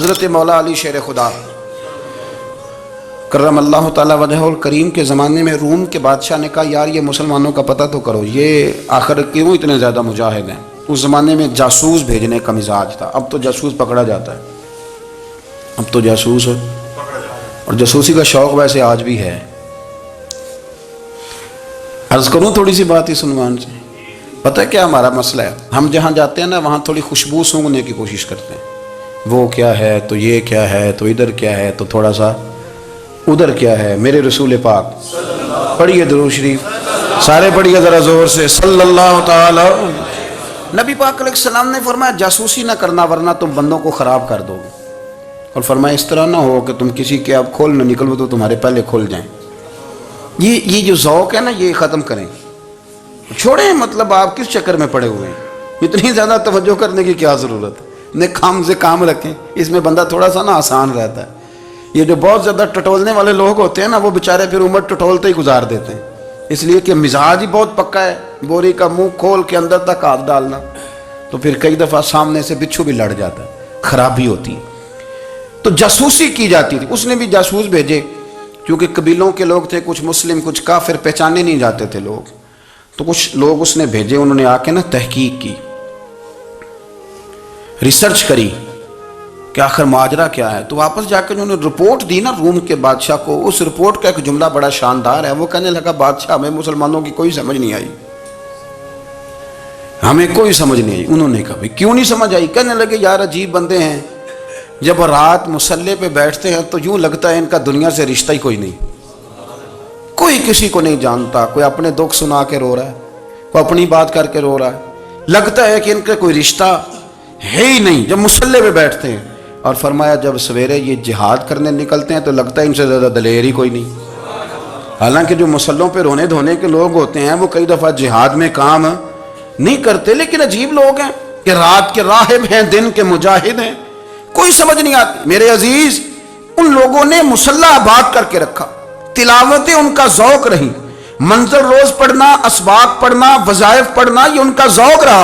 حضرت مولا علی شیر خدا کرم اللہ تعالیٰ وجہ الکریم کے زمانے میں روم کے بادشاہ نے کہا یار یہ مسلمانوں کا پتہ تو کرو، یہ آخر کیوں اتنے زیادہ مجاہد ہیں۔ اس زمانے میں جاسوس بھیجنے کا مزاج تھا، اب تو جاسوس پکڑا جاتا ہے، اب تو جاسوس اور جاسوسی کا شوق ویسے آج بھی ہے۔ عرض کروں تھوڑی سی بات اس عنوان سے، پتہ ہے کیا ہمارا مسئلہ ہے؟ ہم جہاں جاتے ہیں نا وہاں تھوڑی خوشبو سونگھنے کی کوشش کرتے ہیں، وہ کیا ہے تو یہ کیا ہے تو ادھر کیا ہے تو تھوڑا سا ادھر کیا ہے۔ میرے رسول پاک پڑھیے درود شریف، سارے پڑھیے ذرا زور سے، صلی اللہ تعالی۔ نبی پاک علیہ السلام نے فرمایا جاسوسی نہ کرنا ورنہ تم بندوں کو خراب کر دو گے، اور فرمایا اس طرح نہ ہو کہ تم کسی کے اب کھول نہ نکلو تو تمہارے پہلے کھل جائیں۔ یہ جو ذوق ہے نا یہ ختم کریں، چھوڑیں، مطلب آپ کس چکر میں پڑے ہوئے ہیں، اتنی زیادہ توجہ کرنے کی کیا ضرورت ہے؟ نیک کام سے کام رکھیں، اس میں بندہ تھوڑا سا نا آسان رہتا ہے۔ یہ جو بہت زیادہ ٹٹولنے والے لوگ ہوتے ہیں نا وہ بیچارے پھر عمر ٹٹولتے ہی گزار دیتے ہیں، اس لیے کہ مزاج ہی بہت پکا ہے، بوری کا منہ کھول کے اندر تک ہاتھ ڈالنا، تو پھر کئی دفعہ سامنے سے بچھو بھی لڑ جاتا ہے، خرابی ہوتی ہے۔ تو جاسوسی کی جاتی تھی، اس نے بھی جاسوس بھیجے، کیونکہ قبیلوں کے لوگ تھے، کچھ مسلم کچھ کافر، پہچانے نہیں جاتے تھے لوگ، تو کچھ لوگ اس نے بھیجے، انہوں نے آ کے نا تحقیق کی، ریسرچ کری کہ آخر ماجرا کیا ہے۔ تو واپس جا کے انہوں نے رپورٹ دی نا روم کے بادشاہ کو، اس رپورٹ کا ایک جملہ بڑا شاندار ہے، وہ کہنے لگا بادشاہ ہمیں مسلمانوں کی کوئی سمجھ نہیں آئی، ہمیں کوئی سمجھ نہیں آئی۔ انہوں نے کہا بھئی کیوں نہیں سمجھ آئی؟ کہنے لگے یار عجیب بندے ہیں، جب رات مسلح پہ بیٹھتے ہیں تو یوں لگتا ہے ان کا دنیا سے رشتہ ہی کوئی نہیں، کوئی کسی کو نہیں جانتا، کوئی اپنے دکھ سنا کے رو رہا ہے، کوئی اپنی بات کر کے رو رہا ہے، لگتا ہے کہ ان کا کوئی رشتہ ہے ہی نہیں جب مسلح پہ بیٹھتے ہیں۔ اور فرمایا جب سویرے یہ جہاد کرنے نکلتے ہیں تو لگتا ہے ان سے زیادہ دلیر ہی کوئی نہیں، حالانکہ جو مسلحوں پہ رونے دھونے کے لوگ ہوتے ہیں وہ کئی دفعہ جہاد میں کام نہیں کرتے، لیکن عجیب لوگ ہیں کہ رات کے راہب ہیں دن کے مجاہد ہیں، کوئی سمجھ نہیں آتی۔ میرے عزیز ان لوگوں نے مسلح آباد کر کے رکھا، تلاوتیں ان کا ذوق رہی، منظر روز پڑھنا، اسباق پڑھنا، وظائف پڑھنا، یہ ان کا ذوق رہا۔